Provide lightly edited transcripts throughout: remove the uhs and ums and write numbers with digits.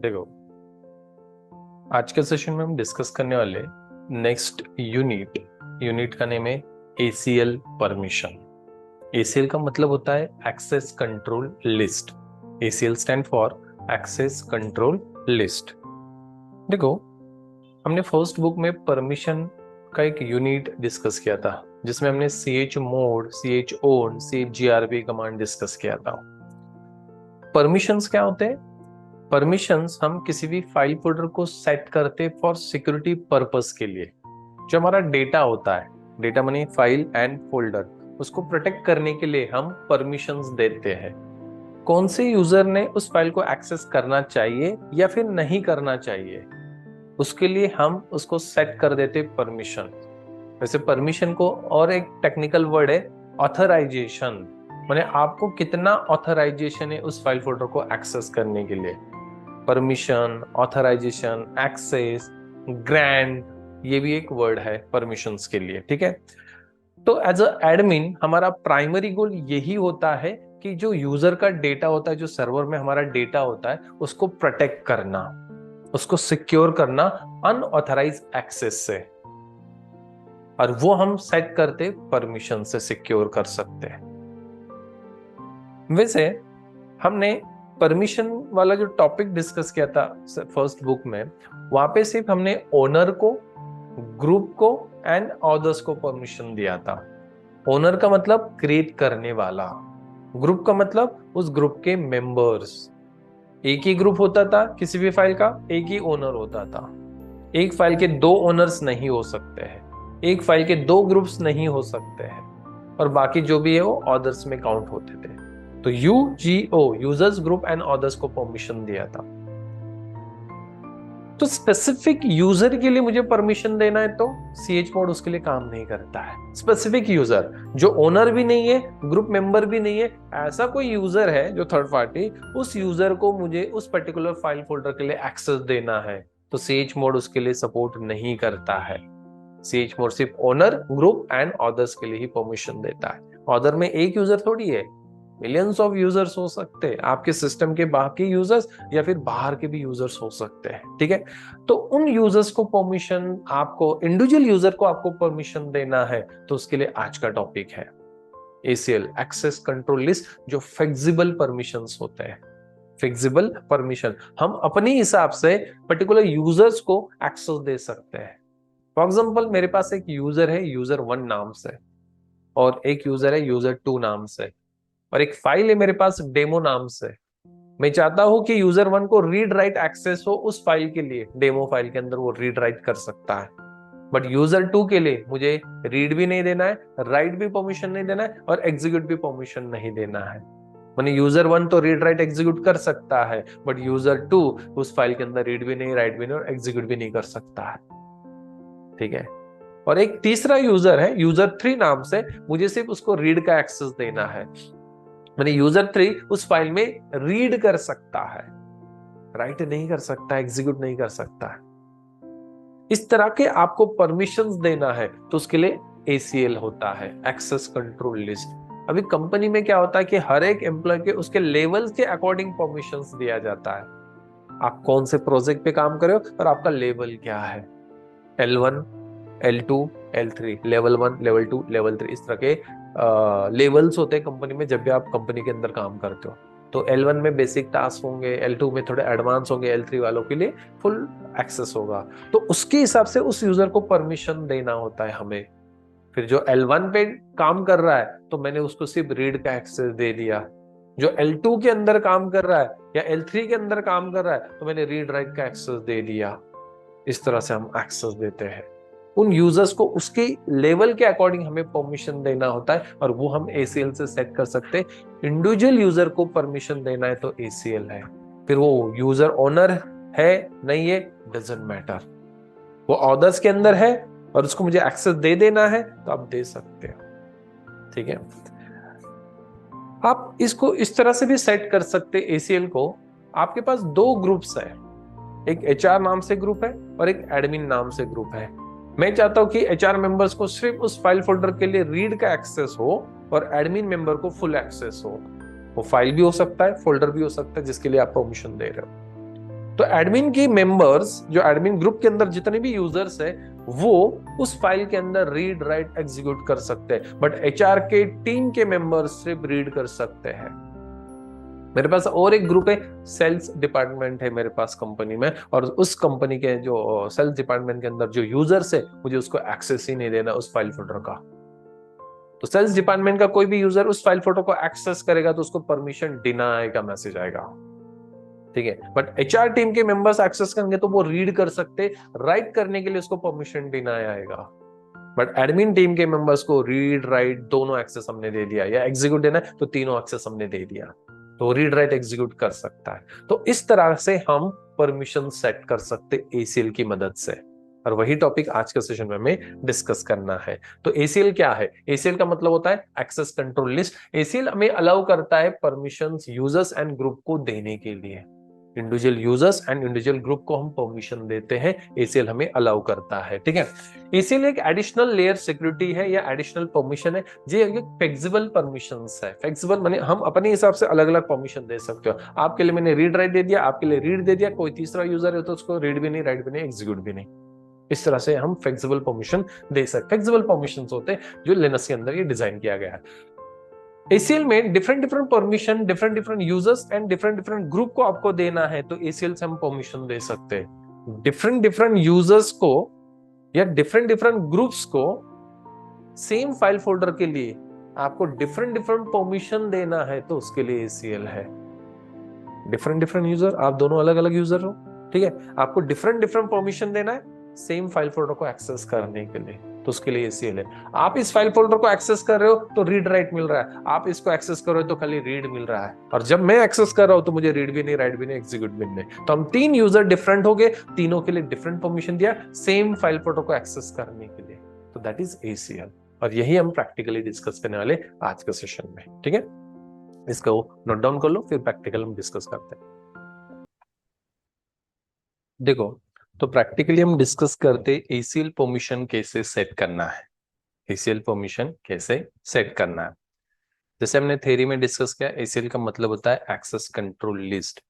देखो, आज के सेशन में हम डिस्कस करने वाले नेक्स्ट यूनिट का नेम है ACL परमिशन। ACL का मतलब होता है access control list. ACL stand for access control list. देखो, हमने फर्स्ट बुक में परमिशन का एक यूनिट डिस्कस किया था जिसमें हमने chmod, chown, chgrp command discuss किया था। परमिशंस क्या होते हैं? परमिशंस हम किसी भी फाइल फोल्डर को सेट करते फॉर सिक्योरिटी पर्पस के लिए। जो हमारा डेटा होता है, डेटा माने फाइल एंड फोल्डर, उसको प्रोटेक्ट करने के लिए हम परमिशंस देते हैं। कौन से यूजर ने उस फाइल को एक्सेस करना चाहिए या फिर नहीं करना चाहिए, उसके लिए हम उसको सेट कर देते परमिशन। वैसे परमिशन को और एक टेक्निकल वर्ड है ऑथराइजेशन, माने आपको कितना ऑथराइजेशन है उस फाइल फोल्डर को एक्सेस करने के लिए। परमिशन, ऑथराइजेशन, एक्सेस, ग्रांट, ये भी एक वर्ड है परमिशंस के लिए। ठीक है, तो एज अ एडमिन हमारा प्राइमरी गोल यही होता है कि जो यूजर का डेटा होता है, जो सर्वर में हमारा डेटा होता है, उसको प्रोटेक्ट करना, उसको सिक्योर करना अनऑथराइज एक्सेस से, और वो हम सेट करते परमिशन से सिक्योर कर सकते हैं। वैसे हमने परमिशन वाला जो टॉपिक डिस्कस किया था फर्स्ट बुक में, वहां पे सिर्फ हमने ओनर को, ग्रुप को एंड ऑथर्स को परमिशन दिया था। ओनर का मतलब क्रिएट करने वाला, ग्रुप का मतलब उस ग्रुप के मेंबर्स। एक ही ग्रुप होता था किसी भी फाइल का, एक ही ओनर होता था। एक फाइल के दो ओनर्स नहीं हो सकते हैं, एक फाइल के दो ग्रुप्स नहीं हो सकते हैं, और बाकी जो भी है वो ऑथर्स में काउंट होते थे। तो UGO, users group and authors को परमिशन दिया था। तो स्पेसिफिक यूजर के लिए मुझे परमिशन देना है तो chmod उसके लिए काम नहीं करता है। स्पेसिफिक यूजर जो ओनर भी नहीं है, ग्रुप मेंबर भी नहीं है, ऐसा कोई यूजर है जो थर्ड पार्टी, उस यूजर को मुझे उस पर्टिकुलर फाइल फोल्डर के लिए एक्सेस देना है, तो chmod उसके लिए सपोर्ट नहीं करता है। chmod सिर्फ ओनर, ग्रुप एंड ऑथर्स के लिए ही परमिशन देता है। ऑथर में एक यूजर थोड़ी है, मिलियंस ऑफ यूजर्स हो सकते हैं, आपके सिस्टम के बाकी यूजर्स या फिर बाहर के भी यूजर्स हो सकते हैं। ठीक है, तो उन यूजर्स को परमिशन, आपको इंडिविजुअल यूजर को आपको परमिशन देना है, तो उसके लिए आज का टॉपिक है ACL एक्सेस कंट्रोल लिस्ट, जो फ्लेक्सिबल परमिशंस होते हैं। फ्लेक्सिबल परमिशन, हम अपने हिसाब से पर्टिकुलर यूजर्स को एक्सेस दे सकते हैं। फॉर एग्जाम्पल, मेरे पास एक यूजर है user1 नाम से, और एक यूजर है user2 नाम से, और एक फाइल है मेरे पास डेमो नाम से। मैं चाहता हूं कि यूजर1 को रीड राइट एक्सेस हो उस फाइल के लिए, डेमो फाइल के अंदर वो रीड राइट कर सकता है। बट यूजर2 के लिए मुझे रीड भी नहीं देना है, राइट भी परमिशन नहीं देना है, और एग्जीक्यूट भी परमिशन नहीं देना है। माने यूजर1 तो रीड राइट एग्जीक्यूट कर सकता है, बट यूजर2 उस फाइल के अंदर रीड भी नहीं, राइट भी नहीं, और एग्जीक्यूट भी नहीं कर सकता है। ठीक है, और एक तीसरा यूजर है यूजर3 नाम से, मुझे सिर्फ उसको रीड का एक्सेस देना है। मैंने यूजर3 उस फाइल में रीड कर सकता है, राइट नहीं कर सकता, एग्जीक्यूट नहीं कर सकता है। इस तरह के आपको परमिशंस देना है तो उसके लिए ACL होता है, एक्सेस कंट्रोल लिस्ट। अभी कंपनी में क्या होता है कि हर एक एम्प्लॉय के उसके लेवल के अकॉर्डिंग परमिशंस दिया जाता है। आप कौन से प्रोजेक्ट पे काम कर रहे हो और आपका लेवल क्या है, L1, L2, L3, level 1, level 2, level 3, इस तरह के लेवल्स होते हैं कंपनी में जब भी आप कंपनी के अंदर काम करते हो। तो L1 में बेसिक टास्क होंगे, L2 में थोड़े एडवांस होंगे, L3 वालों के लिए फुल एक्सेस होगा। तो उसके हिसाब से उस यूजर को परमिशन देना होता है हमें। फिर जो L1 पे काम कर रहा है तो मैंने उसको सिर्फ रीड का एक्सेस दे दिया। जो L2 के अंदर काम कर रहा है या L3 के अंदर काम कर रहा है तो मैंने रीड राइट का एक्सेस दे दिया। इस तरह से हम एक्सेस देते हैं उन यूजर्स को, उसके लेवल के अकॉर्डिंग हमें परमिशन देना होता है, और वो हम ACL से सेट कर सकते हैं। इंडिविजुअल यूजर को परमिशन देना है तो ACL है। फिर वो यूजर ओनर है नहीं है, डजंट मैटर, वो ऑथर्स के अंदर है और उसको मुझे एक्सेस दे देना है तो आप दे सकते हो। ठीक है, आप इसको इस तरह से भी सेट कर सकते हैं ACL को। आपके पास दो ग्रुप्स है, एक HR नाम से ग्रुप है और एक एडमिन नाम से ग्रुप है। मैं चाहता हूं कि HR मेंबर्स को सिर्फ उस फाइल फोल्डर के लिए रीड का एक्सेस हो और एडमिन मेंबर को फुल एक्सेस हो। वो फाइल भी हो सकता है, फोल्डर भी हो सकता है जिसके लिए आप परमिशन दे रहे हो। तो एडमिन की मेंबर्स, जो एडमिन ग्रुप के अंदर जितने भी यूजर्स है, वो उस फाइल के अंदर रीड राइट एग्जीक्यूट कर सकते हैं, बट एचआर के टीम के मेंबर्स सिर्फ रीड कर सकते हैं। मेरे पास और एक ग्रुप है, सेल्स डिपार्टमेंट है मेरे पास कंपनी में, और उस कंपनी के जो सेल्स डिपार्टमेंट के अंदर जो यूजर्स है, मुझे उसको एक्सेस ही नहीं देना उस फाइल फोल्डर का। तो सेल्स डिपार्टमेंट का कोई भी यूजर उस फाइल फोल्डर को एक्सेस करेगा तो उसको परमिशन डिनाई का मैसेज आएगा, ठीक है। बट एचआर टीम के मेंबर्स एक्सेस करेंगे तो वो रीड कर सकते, राइट करने के लिए उसको परमिशन डिनाई आएगा। बट एडमिन टीम के मेंबर्स को रीड राइट दोनों एक्सेस हमने दे दिया, या एग्जीक्यूट देना है तो तीनों एक्सेस हमने दे दिया, तो रीड राइट एग्जीक्यूट कर सकता है। तो इस तरह से हम परमिशन सेट कर सकते एसीएल की मदद से, और वही टॉपिक आज के सेशन में हमें डिस्कस करना है। तो एसीएल क्या है? एसीएल का मतलब होता है एक्सेस कंट्रोल लिस्ट। एसीएल हमें अलाउ करता है परमिशंस यूजर्स एंड ग्रुप को देने के लिए। Individual users and individual group को हम परमिशन देते हैं, एसीएल हमें अलाउ करता है, ठीक है। एसीएल एक एडिशनल लेयर सिक्योरिटी है या एडिशनल परमिशन है, ये एक फ्लेक्सिबल परमिशंस है। फ्लेक्सिबल माने हम अपने हिसाब से अलग अलग परमिशन दे सकते हो। आपके लिए मैंने रीड राइट दे दिया, आपके लिए रीड दे दिया, कोई तीसरा यूजर है तो उसको रीड भी नहीं, राइट भी नहीं, एग्जीक्यूट भी नहीं। इस तरह से हम फ्लेक्सिबल परमिशन दे सकते। फ्लेक्सिबल परमिशंस होते हैं जो लिनक्स के अंदर ये डिजाइन किया गया है। एसीएल में different different permission, different different users and different different group को आपको देना है, तो एसीएल से हम परमिशन दे सकते हैं। डिफरेंट डिफरेंट यूजर्स को या डिफरेंट डिफरेंट ग्रुप्स को सेम फाइल फोल्डर के लिए आपको डिफरेंट डिफरेंट परमिशन देना है, तो उसके लिए एसीएल है। डिफरेंट डिफरेंट यूजर, आप दोनों अलग अलग यूजर हो, ठीक है, आपको डिफरेंट डिफरेंट परमिशन देना है सेम फाइल फोल्डर को एक्सेस करने के लिए, तो उसके लिए एसीएल है। आप इस फाइल फोल्डर को एक्सेस कर रहे हो तो रीड राइट मिल रहा है, आप इसको एक्सेस कर रहे हो तो खाली रीड मिल रहा है, और जब मैं एक्सेस कर रहा हूं तो मुझे रीड भी नहीं, राइट भी नहीं, एग्जीक्यूट भी नहीं। तो हम तीन यूजर डिफरेंट हो गए, तीनों के लिए डिफरेंट परमिशन दिया सेम फाइल फोल्डर को एक्सेस करने के लिए, तो दैट इज एसीएल। और यही हम प्रैक्टिकली डिस्कस करने वाले आज के सेशन में, ठीक है। इसको नोट डाउन कर लो, फिर प्रैक्टिकल हम डिस्कस करते हैं। देखो, तो प्रैक्टिकली हम डिस्कस करते एसीएल परमिशन कैसे सेट करना है। एसीएल परमिशन कैसे सेट करना है, जैसे हमने थ्योरी में डिस्कस किया, एसीएल का मतलब होता है एक्सेस कंट्रोल लिस्ट।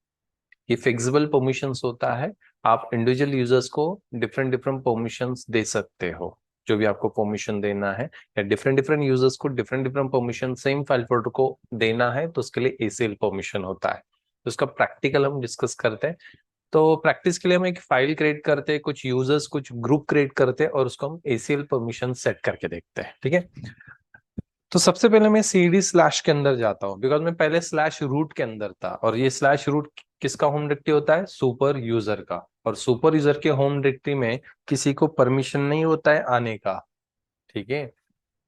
ये फिक्सिबल परमिशंस होता है, आप इंडिविजुअल यूजर्स को डिफरेंट डिफरेंट परमिशंस दे सकते हो, जो भी आपको परमिशन देना है, या डिफरेंट डिफरेंट यूजर्स को different different permission same file folder को देना है, तो उसके लिए एसीएल परमिशन होता है। तो उसका प्रैक्टिकल हम डिस्कस करते हैं। तो प्रैक्टिस के लिए हम एक फाइल क्रिएट करते हैं, कुछ यूजर्स कुछ ग्रुप क्रिएट करते हैं, और उसको हम एसीएल परमिशन सेट करके देखते हैं, ठीक है। तो सबसे पहले मैं सीडी स्लैश के अंदर जाता हूं, बिकॉज मैं पहले स्लैश रूट के अंदर था, और ये स्लैश रूट किसका होम डायरेक्टरी होता है? सुपर यूजर का। और सुपर यूजर के होम डायरेक्टरी में किसी को परमिशन नहीं होता है आने का, ठीक है।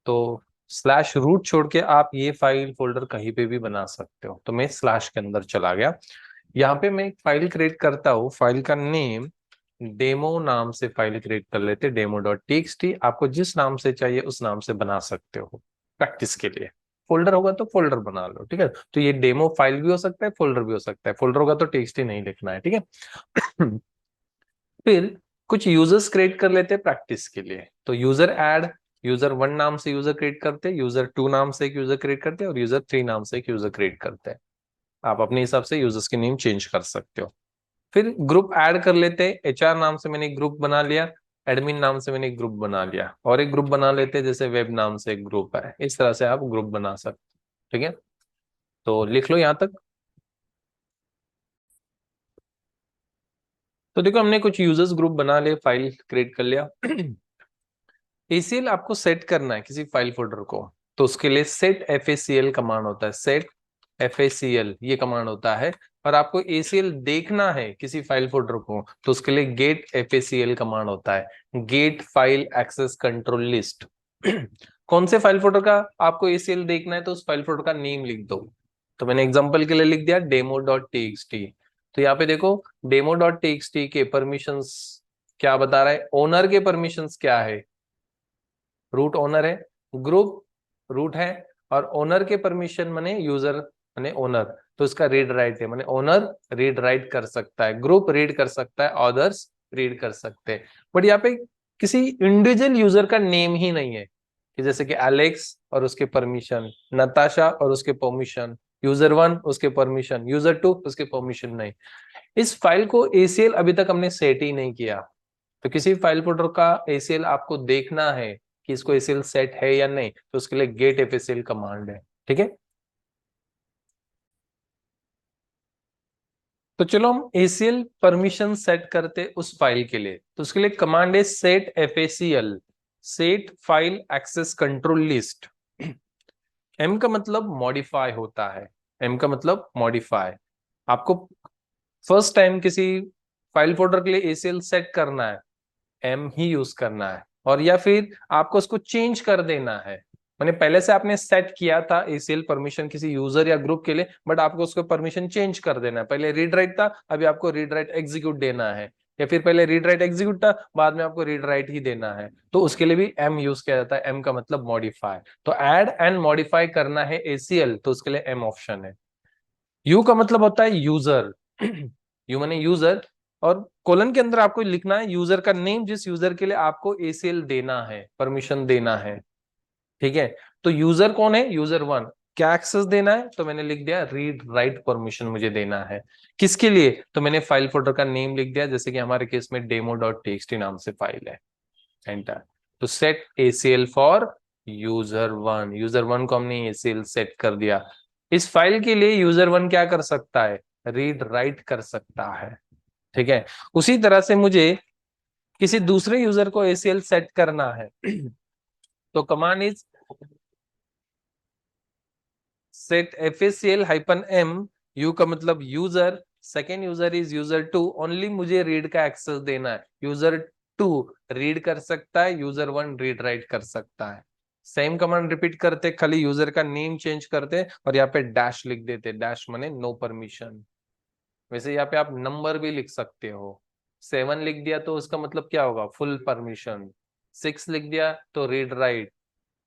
तो स्लैश रूट छोड़ के आप ये फाइल फोल्डर कहीं पे भी बना सकते हो। तो मैं स्लैश के अंदर चला गया, यहाँ पे मैं एक फाइल क्रिएट करता हूँ, फाइल का नेम डेमो नाम से फाइल क्रिएट कर लेते, demo.txt। आपको जिस नाम से चाहिए उस नाम से बना सकते हो प्रैक्टिस के लिए। फोल्डर होगा तो फोल्डर बना लो, ठीक है। तो ये डेमो फाइल भी हो सकता है, फोल्डर भी हो सकता है। फोल्डर होगा तो txt नहीं लिखना है, ठीक है। फिर कुछ यूजर्स क्रिएट कर लेते हैं प्रैक्टिस के लिए। तो यूजर ऐड, यूजर 1 नाम से यूजर क्रिएट करते हैं, यूजर 2 नाम से एक यूजर क्रिएट करते हैं, और यूजर 3 नाम से एक यूजर क्रिएट करते हैं। आप अपने हिसाब से यूजर्स के नेम चेंज कर सकते हो। फिर ग्रुप ऐड कर लेते हैं, एचआर नाम से मैंने एक ग्रुप बना लिया, एडमिन नाम से मैंने एक ग्रुप बना लिया, और एक ग्रुप बना लेते हैं जैसे वेब नाम से एक ग्रुप है। इस तरह से आप ग्रुप बना सकते, ठीक है। तो लिख लो यहां तक। तो देखो, हमने कुछ यूजर्स ग्रुप बना लिए, फाइल क्रिएट कर लिया। एसीएल आपको सेट करना है किसी फाइल फोल्डर को, तो उसके लिए सेट FACL कमांड होता है। सेट FACL ये कमांड होता है। और आपको ACL देखना है किसी फाइल फोल्डर को, तो उसके लिए गेट FACL कमांड होता है, get file access control list. कौन से फाइल फोल्डर का आपको ACL देखना है, तो उस फाइल फोल्डर का नेम लिख दो। तो मैंने एग्जांपल के लिए लिख दिया demo.txt। तो यहाँ पे देखो, demo.txt के परमिशंस क्या बता रहा है, ओनर के परमिशंस क्या है, रूट ओनर है, ग्रुप रूट है, और ओनर के परमिशन माने यूजर माने ओनर, तो इसका रीड राइट है, माने ओनर रीड राइट कर सकता है, ग्रुप रीड कर सकता है, अदर्स रीड कर सकते हैं। बट यहाँ पे किसी इंडिविजुअल यूजर का नेम ही नहीं है, कि जैसे कि एलेक्स और उसके परमिशन, नताशा और उसके परमिशन, यूजर 1 उसके परमिशन, यूजर 2 उसके परमिशन नहीं। इस फाइल को ACL अभी तक हमने सेट ही नहीं किया। तो किसी फाइल फोल्डर का ACL आपको देखना है कि इसको ACL सेट है या नहीं, तो उसके लिए गेट FACL कमांड है। ठीक है, तो चलो हम ACL परमिशन सेट करते उस फाइल के लिए। तो उसके लिए कमांड है set FACL, set file access control list. M का मतलब मॉडिफाई होता है, M का मतलब मॉडिफाई। आपको फर्स्ट टाइम किसी फाइल फोल्डर के लिए ACL सेट करना है, M ही यूज करना है। और या फिर आपको उसको चेंज कर देना है, मैंने पहले से आपने सेट किया था ACL परमिशन किसी यूजर या ग्रुप के लिए, बट आपको उसको परमिशन चेंज कर देना है। पहले रीड राइट था, अभी आपको रीड राइट एग्जीक्यूट देना है, या फिर पहले रीड राइट एग्जीक्यूट था, बाद में आपको रीड राइट ही देना है, तो उसके लिए भी M यूज किया जाता है। M का मतलब मॉडिफाई। तो ऐड एंड मॉडिफाई करना है ACL, तो उसके लिए M ऑप्शन है। U का मतलब होता है यूजर। यू माने यूजर, और कोलन के अंदर आपको लिखना है यूजर का नेम, जिस यूजर के लिए आपको ACL देना है, परमिशन देना है। ठीक है, तो यूजर कौन है? यूजर 1। क्या एक्सेस देना है? तो मैंने लिख दिया रीड राइट परमिशन मुझे देना है। किसके लिए? तो मैंने फाइल फोल्डर का नेम लिख दिया, जैसे कि हमारे केस में demo.txt नाम से फाइल है। एंटर। तो set ACL for user 1, user 1 को हमने ACL सेट कर दिया। इस फाइल के लिए यूजर 1 क्या कर सकता है? रीड राइट कर सकता है। ठीक है, उसी तरह से मुझे किसी दूसरे यूजर को ACL सेट करना है। तो command is set FACL -M। You का मतलब user, second user is user 2, only मुझे रीड का एक्सेस देना है। यूजर 2 रीड कर सकता है, यूजर 1 रीड राइट कर सकता है। सेम कमांड रिपीट करते, खाली यूजर का नेम चेंज करते और यहाँ पे डैश लिख देते, डैश माने नो परमिशन। वैसे यहाँ पे आप नंबर भी लिख सकते हो। 7 लिख दिया तो उसका मतलब क्या होगा? Full permission. 6 लिख दिया तो रीड राइट।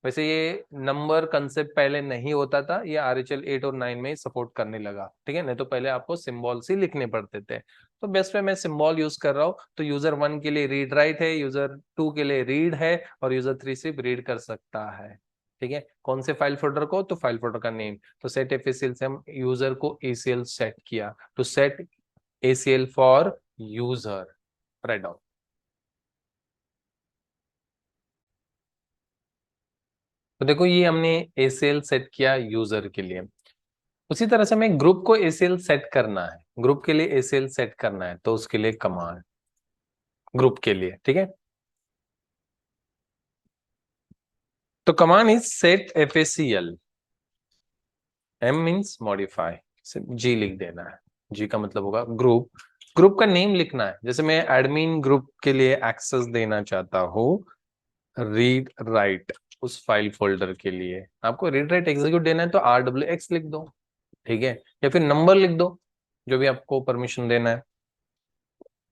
वैसे ये नंबर कंसेप्ट पहले नहीं होता था, ये RHL 8 और 9 में ही सपोर्ट करने लगा। ठीक है, नहीं तो पहले आपको सिंबल्स ही लिखने पड़ते थे। तो बेस्ट में मैं सिंबल यूज कर रहा हूँ। तो यूजर 1 के लिए रीड राइट है, यूजर 2 के लिए रीड है, और यूजर 3 सिर्फ रीड कर सकता है। ठीक है, कौन से फाइल फोल्डर को? तो फाइल फोल्डर का नेम। तो सेट FACL से हम यूजर को ACL सेट किया। तो set ACL for user, write down. तो देखो ये हमने ACL सेट किया यूजर के लिए। उसी तरह से हमें ग्रुप को ACL सेट करना है, ग्रुप के लिए ACL सेट करना है, तो उसके लिए कमांड ग्रुप के लिए। ठीक है, तो command is set FACL। M means modify, G लिख देना है। G का मतलब होगा ग्रुप। ग्रुप का नेम लिखना है, जैसे मैं एडमिन ग्रुप के लिए एक्सेस देना चाहता हूँ रीड राइट, उस फाइल फोल्डर के लिए आपको रीड राइट एग्जीक्यूट देना है, तो RWX लिख दो। ठीक है, या फिर नंबर लिख दो, जो भी आपको परमिशन देना है।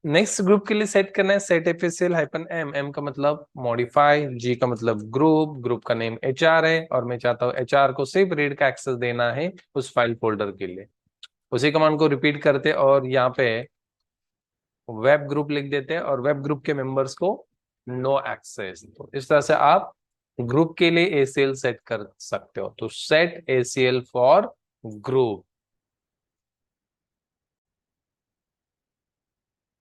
नेक्स्ट ग्रुप के लिए सेट करना है सेट FACL -M। M का मतलब मॉडिफाई, G का मतलब ग्रुप, ग्रुप का नेम HR है, और मैं चाहता हूँ HR को सिर्फ रीड का एक्सेस देना है उस फाइल फोल्डर के लिए। उसी कमांड को रिपीट करते और यहाँ पे वेब ग्रुप लिख देते हैं, और वेब ग्रुप के मेंबर्स को नो एक्सेस। तो इस तरह से आप ग्रुप के लिए ACL सेट कर सकते हो। तो सेट ACL फॉर ग्रुप।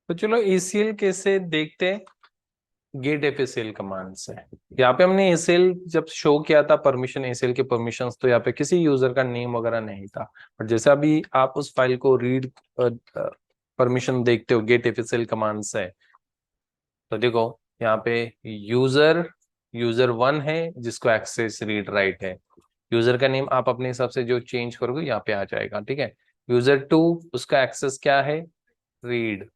तो चलो ACL कैसे देखते हैं, गेट FACL कमांड से। यहाँ पे हमने ACL जब शो किया था परमिशन, ACL के परमिशंस, तो यहाँ पे किसी यूजर का नेम वगैरह नहीं था। बट जैसे अभी आप उस फाइल को रीड परमिशन देखते हो गेट FACL कमांड से, तो देखो यहाँ पे यूजर यूजर 1 है जिसको एक्सेस रीड राइट है। यूजर का नेम आप अपने हिसाब से जो चेंज करोगे यहाँ पे आ जाएगा। ठीक है, यूजर 2 उसका एक्सेस क्या है? रीड।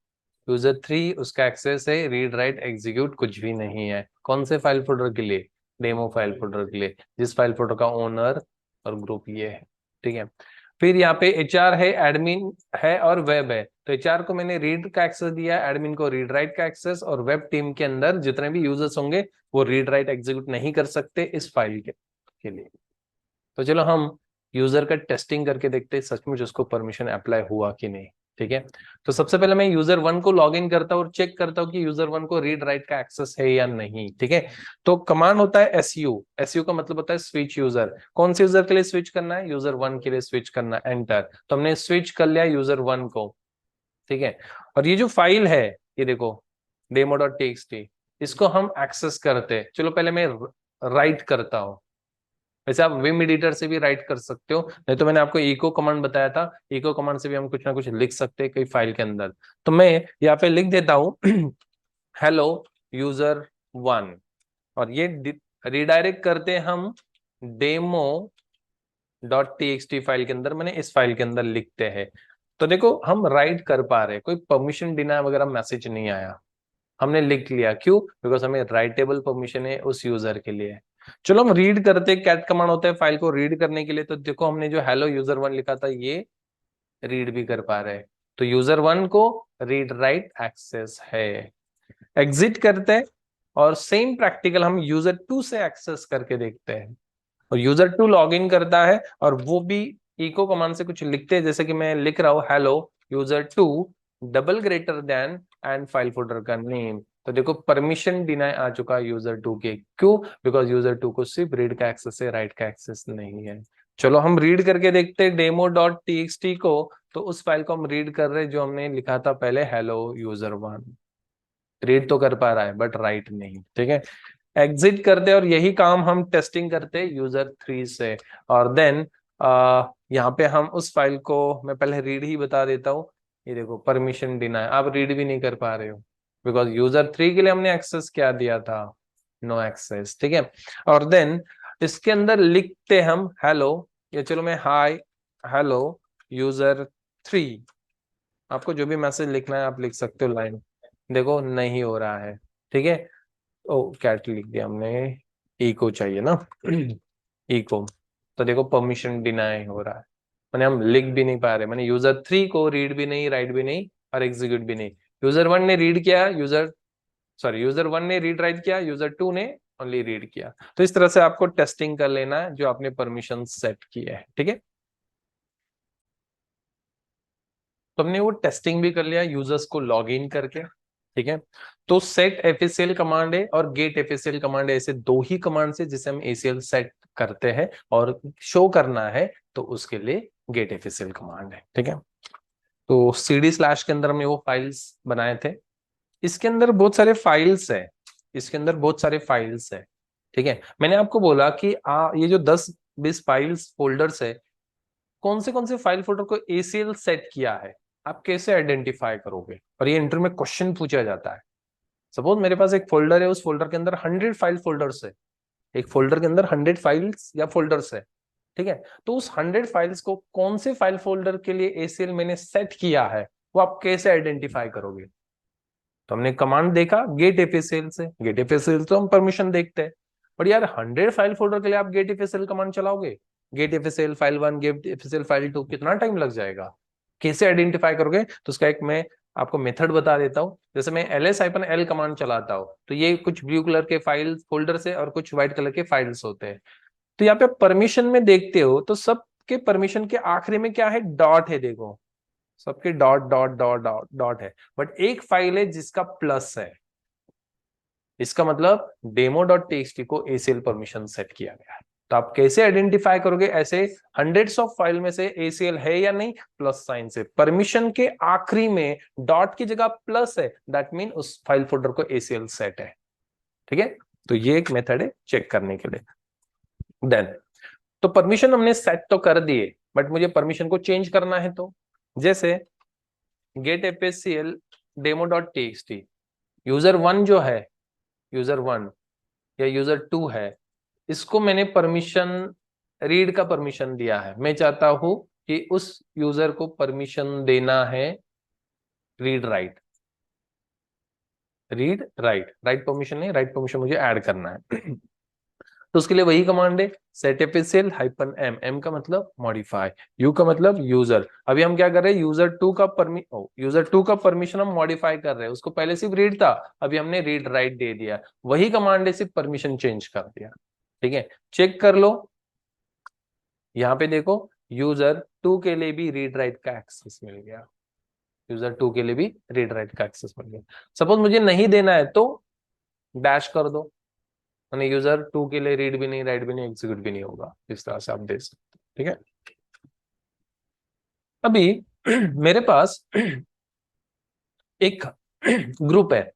यूजर 3 उसका एक्सेस है रीड राइट एग्जीक्यूट कुछ भी नहीं है। कौन से फाइल फोल्डर के लिए? डेमो फाइल फोल्डर के लिए, जिस फाइल फोल्डर का ओनर और ग्रुप ये है। ठीक है, फिर यहाँ पे HR है, एडमिन है और वेब है। तो HR को मैंने रीड का एक्सेस दिया, एडमिन को रीड राइट का एक्सेस, और वेब टीम के अंदर जितने भी यूजर्स होंगे वो रीड राइट एग्जीक्यूट नहीं कर सकते इस फाइल के लिए। तो चलो हम यूजर का टेस्टिंग करके देखते हैं सचमुच उसको परमिशन अप्लाई हुआ कि नहीं। ठीक है। तो सबसे पहले मैं यूजर वन को लॉग इन करता हूँ और चेक करता हूँ कि यूजर वन को रीड राइट का एक्सेस है या नहीं। ठीक है। तो कमांड होता है एसयू। एसयू का मतलब होता है स्विच यूजर। कौन से यूजर के लिए स्विच करना है? यूजर वन के लिए स्विच करना है। एंटर। तो हमने स्विच कर लिया यूजर वन को। ठीक है। और ये जो फाइल है, ये देखो demo.txt, इसको हम एक्सेस करते हैं। चलो पहले मैं राइट करता हूँ। वैसे आप विम एडिटर से भी राइट कर सकते हो, नहीं तो मैंने आपको इको कमांड बताया था, इको कमांड से भी हम कुछ ना कुछ लिख सकते हैं कई फाइल के अंदर। तो मैं यहाँ पे लिख देता हूँ हेलो यूजर वन, और ये रिडायरेक्ट करते हैं हम demo.txt फाइल के अंदर। मैंने इस फाइल के अंदर लिखते हैं। तो देखो हम राइट कर पा रहे हैं, कोई परमिशन डिनाय वगैरह मैसेज नहीं आया, हमने लिख लिया। क्यों? बिकॉज हमें राइटेबल परमिशन है उस यूजर के लिए। चलो हम रीड करते, कैट कमांड होता है फाइल को रीड करने के लिए। तो देखो हमने जो हेलो यूजर वन लिखा था ये रीड भी कर पा रहे हैं। तो यूजर वन को रीड राइट एक्सेस है। एग्जिट करते हैं और सेम प्रैक्टिकल हम यूजर टू से एक्सेस करके देखते हैं। और यूजर टू लॉग इन करता है और वो भी इको कमांड से कुछ लिखते हैं, जैसे कि मैं लिख रहा हूं hello user two double greater than and file folder का नेम। तो देखो परमिशन डिनाई आ चुका है यूजर टू के। क्यों? बिकॉज यूजर टू को सिर्फ रीड का एक्सेस है, राइट का एक्सेस नहीं है। चलो हम रीड करके देखते हैं demo.txt को। तो उस फाइल को हम रीड कर रहे हैं जो हमने लिखा था पहले हेलो यूजर वन। रीड तो कर पा रहा है बट राइट नहीं। ठीक है। एग्जिट करते और यही काम हम टेस्टिंग करते यूजर थ्री से। और देन यहाँ पे हम उस फाइल को, मैं पहले रीड ही बता देता हूँ। ये देखो परमिशन डिनाई, आप रीड भी नहीं कर पा रहे हो बिकॉज यूजर थ्री के लिए हमने एक्सेस क्या दिया था? No access. ठीक है। और देन इसके अंदर लिखते हम हेलो, या चलो मैं हाय हेलो यूजर थ्री। आपको जो भी मैसेज लिखना है आप लिख सकते हो लाइन। देखो नहीं हो रहा है। ठीक है। ओ कैट लिख दिया हमने, इको चाहिए ना इको। तो देखो परमिशन डिनाई हो रहा है, मैंने हम लिख भी नहीं पा रहे। मैंने यूजर थ्री को रीड भी नहीं, राइट भी नहीं और एग्जीक्यूट भी नहीं। यूजर वन ने रीड किया, यूजर वन ने रीड राइट किया, यूजर टू ने ओनली रीड किया। तो इस तरह से आपको टेस्टिंग कर लेना है जो आपने परमिशन सेट की है। ठीक है। तो हमने वो टेस्टिंग भी कर लिया यूजर्स को लॉग इन करके। ठीक है। तो सेट एफएसएल कमांड है और गेट एफएसएल कमांड है, ऐसे दो ही कमांड से जिसे हम एसीएल सेट करते हैं और शो करना है तो उसके लिए गेट एफएसएल कमांड है। ठीक है। तो सीडी स्लैश के अंदर हमने वो फाइल्स बनाए थे। इसके अंदर बहुत सारे फाइल्स है, इसके अंदर बहुत सारे फाइल्स है। ठीक है। मैंने आपको बोला कि ये जो 10-20 फाइल्स फोल्डर्स है, कौन से फाइल फोल्डर को एसीएल सेट किया है, आप कैसे आइडेंटिफाई करोगे? और ये इंटरव्यू में क्वेश्चन पूछा जाता है। सपोज मेरे पास एक फोल्डर है, उस फोल्डर के अंदर 100 फाइल फोल्डर्स है, एक फोल्डर के अंदर 100 फाइल्स या फोल्डर्स है। ठीक है। तो उस 100 फाइल्स को कौन से फाइल फोल्डर के लिए एसीएल मैंने सेट किया है, वो आप कैसे आइडेंटिफाई करोगे? तो हमने कमांड देखा गेट एफएसएल से। गेट एफएसएल तो हम परमिशन देखते हैं, बट यार 100 फाइल फोल्डर के लिए आप गेट एफएसएल कमांड चलाओगे? Get FSL file one, get FSL file two, कितना टाइम लग जाएगा? कैसे आइडेंटिफाई करोगे? तो उसका एक मैं आपको मेथड बता देता हूं। जैसे मैं ls-l कमांड चलाता हूं तो ये कुछ ब्लू कलर के फाइल फोल्डर से और कुछ व्हाइट कलर के फाइल्स होते हैं। तो यहाँ पे परमिशन में देखते हो तो सबके परमिशन के आखिरी में क्या है? डॉट है। देखो सबके dot dot dot dot dot है, बट एक फाइल है जिसका प्लस है। इसका मतलब demo.txt को एसीएल परमिशन सेट किया गया है। तो आप कैसे आइडेंटिफाई करोगे? ऐसे हंड्रेड्स ऑफ फाइल में से एसीएल है या नहीं, प्लस साइन से। परमिशन के आखिरी में डॉट की जगह प्लस है, दैट मीन उस फाइल फोल्डर को एसीएल सेट है। ठीक है। तो ये एक मेथड है चेक करने के लिए। देन तो परमिशन हमने सेट तो कर दिए, बट मुझे परमिशन को चेंज करना है। तो जैसे गेट एपीएससीएल demo.txt, यूजर वन जो है, यूजर वन या यूजर टू है, इसको मैंने परमिशन रीड का परमिशन दिया है। मैं चाहता हूं कि उस यूजर को परमिशन देना है read write. Read write, write permission नहीं, राइट परमिशन मुझे ऐड करना है तो उसके लिए वही कमांड है सेट एफएसएल -m। m का मतलब मॉडिफाई, u का मतलब यूजर। अभी हम क्या कर रहे हैं? यूजर टू का परमिशन हम मॉडिफाई कर रहे हैं। उसको पहले सिर्फ रीड था, अभी हमने रीड राइट दे दिया। वही कमांड है, सिर्फ परमिशन चेंज कर दिया। ठीक है। चेक कर लो, यहाँ पे देखो यूजर टू के लिए भी रीड राइट का एक्सेस मिल गया। यूजर 2 के लिए भी रीड राइट का एक्सेस मिल गया। सपोज मुझे नहीं देना है तो डैश कर दो, यानी यूजर 2 के लिए रीड भी नहीं, राइट भी नहीं, एग्जीक्यूट भी नहीं होगा। इस तरह से आप दे सकते हैं। ठीक है, अभी मेरे पास एक ग्रुप है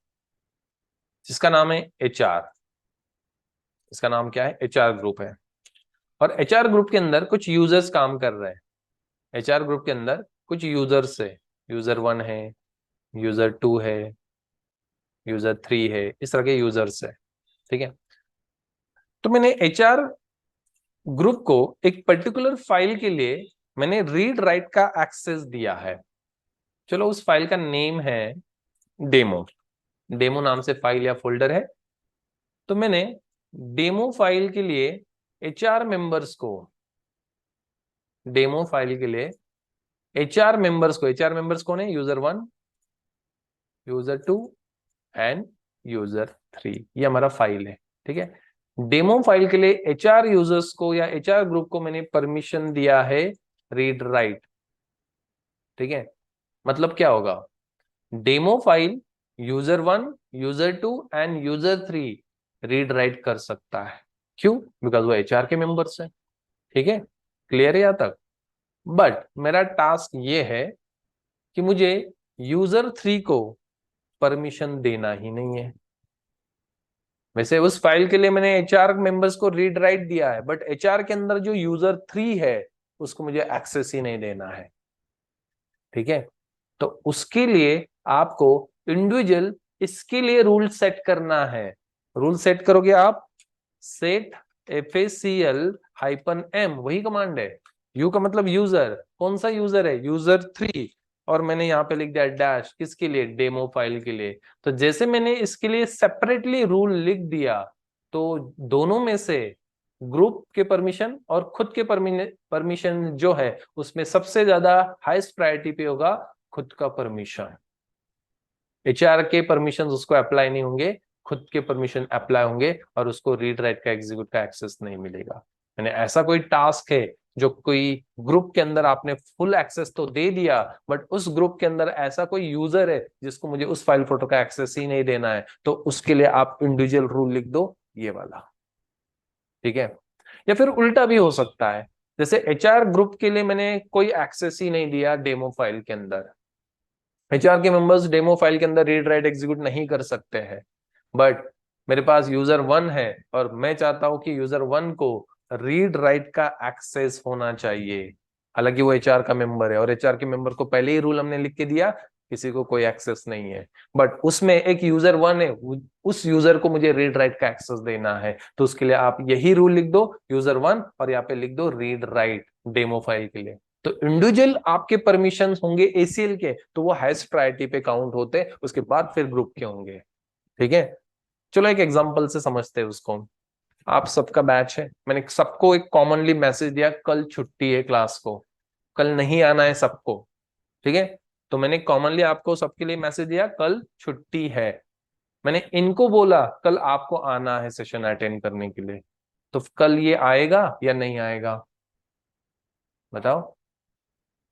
जिसका नाम है एचआर। इसका नाम क्या है? एचआर ग्रुप है। और एचआर ग्रुप के अंदर कुछ यूजर्स काम कर रहे हैं। एचआर ग्रुप के अंदर कुछ यूजर्स है, यूजर 1 है, यूजर 2 है, यूजर 3 है, इस तरह के यूजर्स है। ठीक है, तो मैंने एचआर ग्रुप को एक पर्टिकुलर फाइल के लिए मैंने रीड राइट का एक्सेस दिया है। चलो, उस फाइल का नेम है डेमो। डेमो नाम से फाइल या फोल्डर है। तो मैंने डेमो फाइल के लिए एचआर मेंबर्स को, डेमो फाइल के लिए एचआर मेंबर्स को, एचआर मेंबर्स कौन है? यूजर 1, यूजर 2 एंड यूजर 3, ये हमारा फाइल है। ठीक है, डेमो फाइल के लिए एचआर यूजर्स को या एचआर ग्रुप को मैंने परमिशन दिया है रीड राइट। ठीक है, मतलब क्या होगा? Demo file user 1, user 2 and user 3 read write कर सकता है। क्यों? बिकॉज वो एचआर के मेंबर्स हैं। ठीक है, क्लियर है यहां तक? बट मेरा टास्क ये है कि मुझे यूजर 3 को परमिशन देना ही नहीं है। वैसे उस फाइल के लिए मैंने एचआर मेंबर्स को रीड राइट दिया है, बट एचआर के अंदर जो यूजर 3 है उसको मुझे एक्सेस ही नहीं देना है। ठीक है, तो उसके लिए आपको इंडिविजुअल इसके लिए रूल सेट करना है। रूल सेट करोगे आप, सेट FACL-M, वही कमांड है। यू का मतलब यूजर, कौन सा यूजर है? यूजर 3। और मैंने यहां पे लिख दिया डैश, किसके लिए? डेमो फाइल के लिए। तो जैसे मैंने इसके लिए सेपरेटली रूल लिख दिया, तो दोनों में से ग्रुप के परमिशन और खुद के परमिशन जो है उसमें सबसे ज्यादा हाईएस्ट प्रायोरिटी पे होगा खुद का परमिशन। एचआर के परमिशन उसको अप्लाई नहीं होंगे, खुद के परमिशन अप्लाई होंगे और उसको रीड राइट का, एग्जीक्यूट का एक्सेस नहीं मिलेगा। यानी ऐसा कोई टास्क है जो कोई ग्रुप के अंदर आपने फुल एक्सेस तो दे दिया, बट उस ग्रुप के अंदर ऐसा कोई यूजर है जिसको मुझे उस फाइल फोटो का एक्सेस ही नहीं देना है, तो उसके लिए आप इंडिविजुअल रूल लिख दो, ये वाला। ठीक है, या फिर उल्टा भी हो सकता है, जैसे एचआर ग्रुप के लिए मैंने कोई एक्सेस ही नहीं दिया डेमो फाइल के अंदर। एचआर के मेंबर्स डेमो फाइल के अंदर रीड राइट एग्जीक्यूट नहीं कर सकते हैं, बट मेरे पास यूजर 1 है और मैं चाहता हूं कि यूजर 1 को रीड राइट का एक्सेस होना चाहिए। हालांकि वो एचआर का मेंबर है और एचआर के मेंबर को पहले ही रूल हमने लिख के दिया, किसी को कोई एक्सेस नहीं है, बट उसमें एक यूजर 1 है, उस यूजर को मुझे रीड राइट का एक्सेस देना है। तो उसके लिए आप यही रूल लिख दो, यूजर 1, और यहाँ पे लिख दो रीड राइट डेमो फाइल के लिए। तो इंडिविजुअल आपके परमिशन होंगे एसीएल के, तो वो हाईएस्ट प्रायोरिटी पे काउंट होते हैं, उसके बाद फिर ग्रुप के होंगे। ठीक है, चलो एक एग्जांपल से समझते हैं उसको। आप सबका बैच है, मैंने सबको एक कॉमनली मैसेज दिया, कल छुट्टी है क्लास को, कल नहीं आना है सबको। ठीक है, तो मैंने कॉमनली आपको सबके लिए मैसेज दिया, कल छुट्टी है। मैंने इनको बोला कल आपको आना है सेशन अटेंड करने के लिए, तो कल ये आएगा या नहीं आएगा? बताओ,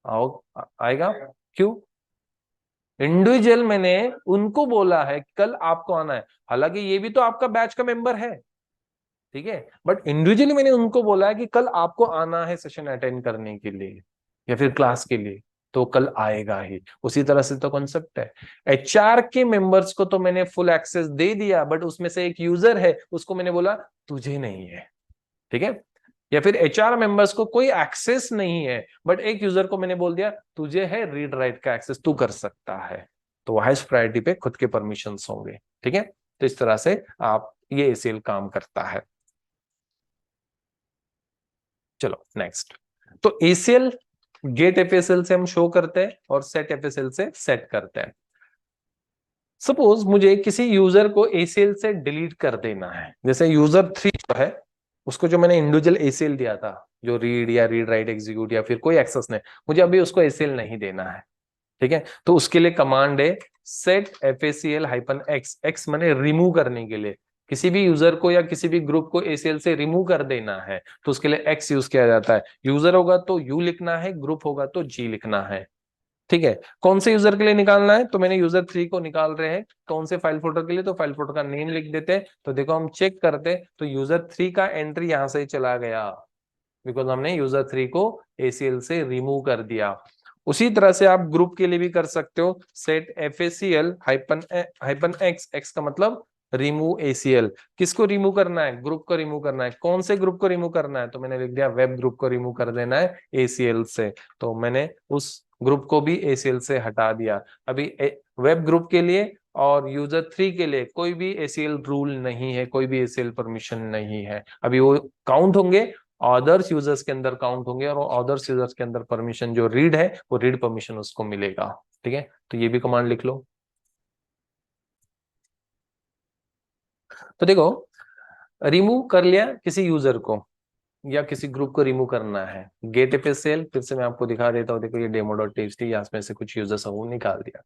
आओ, आएगा। क्यों? इंडिविजुअल मैंने उनको बोला है कल आपको आना है, हालांकि ये भी तो आपका बैच का मेंबर है। ठीक है, बट इंडिविजुअली मैंने उनको बोला है कि कल आपको आना है सेशन अटेंड करने के लिए या फिर क्लास के लिए, तो कल आएगा ही। उसी तरह से तो कॉन्सेप्ट है। एचआर के मेंबर्स को तो मैंने फुल एक्सेस दे दिया, बट उसमें से एक यूजर है, उसको मैंने बोला तुझे नहीं है। ठीक है, या फिर एचआर मेंबर्स को कोई एक्सेस नहीं है, बट एक यूजर को मैंने बोल दिया तुझे है रीड राइट का एक्सेस, तू कर सकता है, तो हाईएस्ट प्रायोरिटी पे खुद के परमिशंस होंगे। ठीक है, तो इस तरह से आप ये एसीएल काम करता है। चलो नेक्स्ट, तो एसीएल गेट एफएसएल से हम शो करते हैं और सेट एफएसएल से सेट करते हैं। सपोज मुझे किसी यूजर को एसीएल से डिलीट कर देना है, जैसे यूजर 3 जो है उसको जो मैंने इंडिविजुअल एसीएल दिया था, जो रीड या रीड राइट एग्जीक्यूट या फिर कोई एक्सेस नहीं, मुझे अभी उसको एसीएल नहीं देना है। ठीक है, तो उसके लिए कमांड है सेट FACL-X, एक्स मैंने रिमूव करने के लिए, किसी भी यूजर को या किसी भी ग्रुप को एसीएल से रिमूव कर देना है, तो उसके लिए एक्स यूज किया जाता है। यूजर होगा तो यू लिखना है, ग्रुप होगा तो जी लिखना है। ठीक है, कौन से यूजर के लिए निकालना है, तो मैंने यूजर 3 को निकाल रहे हैं। कौन से फाइल फोल्डर के लिए, तो फाइल फोल्डर का नेम लिख देते हैं। तो देखो हम चेक करते, तो यूजर 3 का एंट्री यहां से चला गया, बिकॉज हमने यूजर 3 को ACL से रिमूव कर दिया। उसी तरह से आप ग्रुप के लिए भी कर सकते हो, set FACL hyphen x, x का मतलब रिमूव ACL। किसको रिमूव करना है, ग्रुप को रिमूव करना है। कौन से ग्रुप को रिमूव करना है, तो मैंने लिख दिया वेब ग्रुप को रिमूव कर देना है ACL से। तो मैंने उस ग्रुप को भी ACL से हटा दिया। अभी वेब ग्रुप के लिए और यूजर 3 के लिए कोई भी ACL रूल नहीं है, कोई भी ACL परमिशन नहीं है। अभी वो काउंट होंगे, अदर्स यूजर्स के अंदर काउंट होंगे, और अदर्स यूजर्स के अंदर परमिशन जो रीड है वो रीड परमिशन उसको मिलेगा। ठीक है, तो ये भी कमांड लिख लो। तो देखो, रिमूव कर लिया किसी यूजर को या किसी ग्रुप को रिमूव करना है, गेट FACL, फिर से मैं आपको दिखा देता हूँ। देखो ये demo.txt, यहाँ में से कुछ यूजर्स वो निकाल दिया।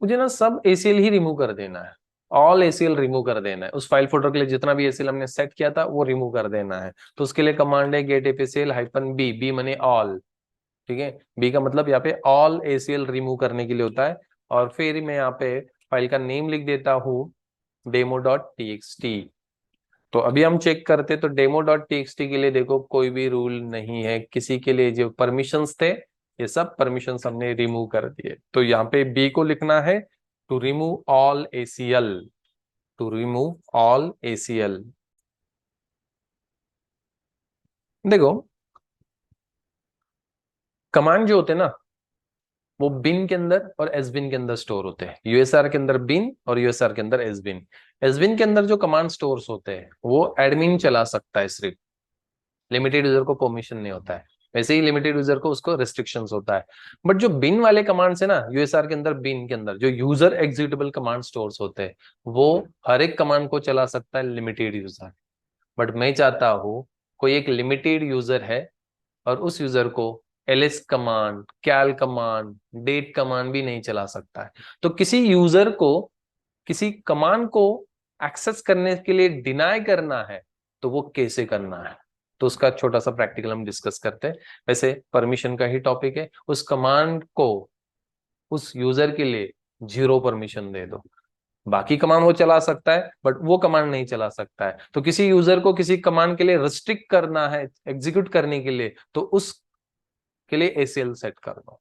मुझे ना सब ACL ही रिमूव कर देना है, ऑल ACL रिमूव कर देना है। उस फाइल फोल्डर के लिए जितना भी ACL हमने सेट किया था वो रिमूव कर देना है। तो उसके लिए कमांड है get FACL hyphen B, B मने ऑल। ठीक है, बी का मतलब यहाँ पे ऑल ACL रिमूव करने के लिए होता है। और फिर मैं यहाँ पे फाइल का नेम लिख देता हूँ demo.txt। तो अभी हम चेक करते, तो demo.txt के लिए देखो कोई भी रूल नहीं है, किसी के लिए जो परमिशंस थे ये सब परमिशंस हमने रिमूव कर दिए। तो यहाँ पे बी को लिखना है to remove all ACL, to remove all ACL। देखो कमांड जो होते हैं ना, वो बिन के अंदर और एस बिन के अंदर स्टोर होते हैं। यूएसआर के अंदर बिन और यूएसआर के अंदर एस बिन। एस बिन के अंदर जो कमांड स्टोर्स होते हैं वो एडमिन चला सकता है सिर्फ, लिमिटेड यूजर को परमिशन नहीं होता है। वैसे ही लिमिटेड यूजर को उसको रिस्ट्रिक्शंस होता है। बट जो बिन वाले कमांड्स है ना, यूएसआर के अंदर बिन के अंदर जो यूजर एग्जीक्यूटेबल कमांड स्टोर्स होते हैं, वो हर एक कमांड को चला सकता है लिमिटेड यूजर। बट मैं चाहता हूँ कोई एक लिमिटेड यूजर है और उस यूजर को ls कमांड, कैल कमांड, डेट कमांड भी नहीं चला सकता है। तो किसी यूजर को किसी कमांड को एक्सेस करने के लिए डिनाई करना है, तो वो कैसे करना है, तो उसका छोटा सा प्रैक्टिकल हम डिस्कस करते हैं। वैसे परमिशन का ही टॉपिक है। उस कमांड को उस यूजर के लिए 0 परमिशन दे दो, बाकी कमांड वो चला सकता है बट वो कमांड नहीं चला सकता है। तो किसी यूजर को किसी कमांड के लिए रिस्ट्रिक्ट करना है एग्जीक्यूट करने के लिए, तो उसके लिए ACL सेट कर दो।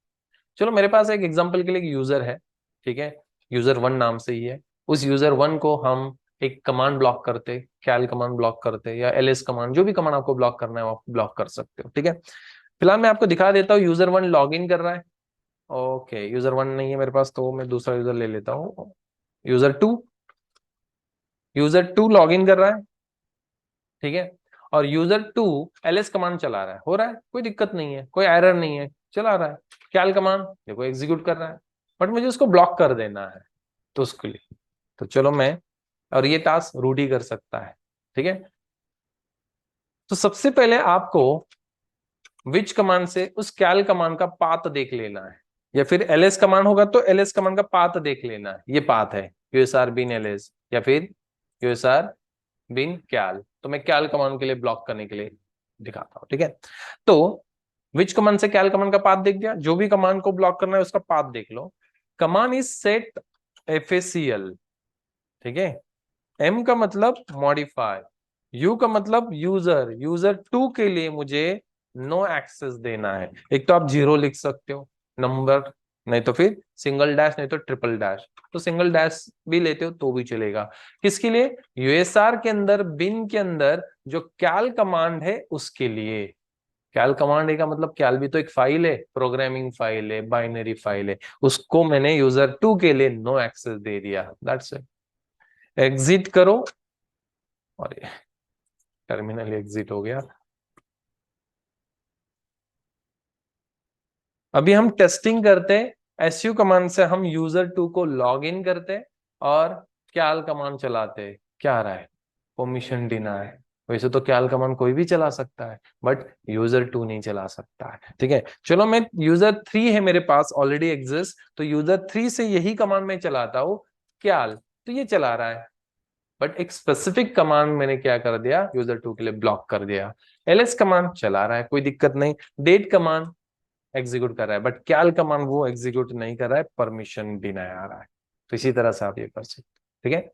चलो मेरे पास एक एग्जांपल के लिए एक यूजर है, ठीक है, यूजर 1 नाम से ही है। उस यूजर 1 को हम एक कमांड ब्लॉक करते, कैल कमांड ब्लॉक करते, या ls कमांड, जो भी कमांड आपको ब्लॉक करना है वो आप ब्लॉक कर सकते हो। ठीक है, फिलहाल मैं आपको दिखा देता हूँ यूजर 1 लॉग इन कर रहा है। ओके, यूजर 1 नहीं है मेरे पास, तो मैं दूसरा यूजर ले लेता हूँ, यूजर 2। यूजर 2 लॉग इन कर रहा है, ठीक है, और यूजर 2 ls कमांड चला रहा है, हो रहा है, कोई दिक्कत नहीं है, कोई एरर नहीं है, चला रहा है। कैल कमांड देखो एग्जीक्यूट कर रहा है, बट मुझे उसको ब्लॉक कर देना है। तो उसके लिए तो चलो मैं, और ये टास्क रूट ही कर सकता है। ठीक है, तो सबसे पहले आपको विच कमांड से उस कैल कमांड का पाथ देख लेना है, या फिर ls कमांड होगा तो ls कमांड का पाथ देख लेना है। ये पाथ है यूएसआर बिन ls, या फिर यूएसआर बिन कैल। तो मैं कैल कमांड के लिए ब्लॉक करने के लिए दिखाता हूं। ठीक है, तो विच कमांड से कैल कमांड का पाथ देख दिया, जो भी कमांड को ब्लॉक करना है उसका पाथ देख लो। कमांड इज सेट FACL, ठीक है, M का मतलब मॉडिफाई, U का मतलब यूजर, यूजर 2 के लिए मुझे नो एक्सेस देना है। एक तो आप 0 लिख सकते हो नंबर, नहीं तो फिर सिंगल डैश, नहीं तो ट्रिपल डैश। तो सिंगल डैश भी लेते हो तो भी चलेगा। किसके लिए, यूएसआर के अंदर बिन के अंदर जो कैल कमांड है उसके लिए। कैल कमांड का मतलब कैल भी तो एक फाइल है, प्रोग्रामिंग फाइल है, बाइनरी फाइल है, उसको मैंने यूजर 2 के लिए नो एक्सेस दे दिया, दैट्स इट। एग्जिट करो, और टर्मिनल एग्जिट हो गया। अभी हम टेस्टिंग करते, एसयू कमांड से हम यूजर 2 को लॉग इन करते और कैल कमांड चलाते, क्या आ रहा है, परमिशन डिनाई। वैसे तो कैल कमांड कोई भी चला सकता है बट यूजर 2 नहीं चला सकता है। ठीक है, चलो मैं यूजर 3 है मेरे पास ऑलरेडी एग्जिस्ट, तो यूजर 3 से यही कमांड मैं चलाता हूं कैल, तो ये चला रहा है। बट एक स्पेसिफिक कमांड मैंने क्या कर दिया, यूजर 2 के लिए ब्लॉक कर दिया। ls कमांड चला रहा है, कोई दिक्कत नहीं। डेट कमांड एग्जीक्यूट कर रहा है, बट कैल कमांड वो एग्जीक्यूट नहीं कर रहा है, परमिशन डिनाई आ रहा है। तो इसी तरह से आप ये कर सकते, ठीक है।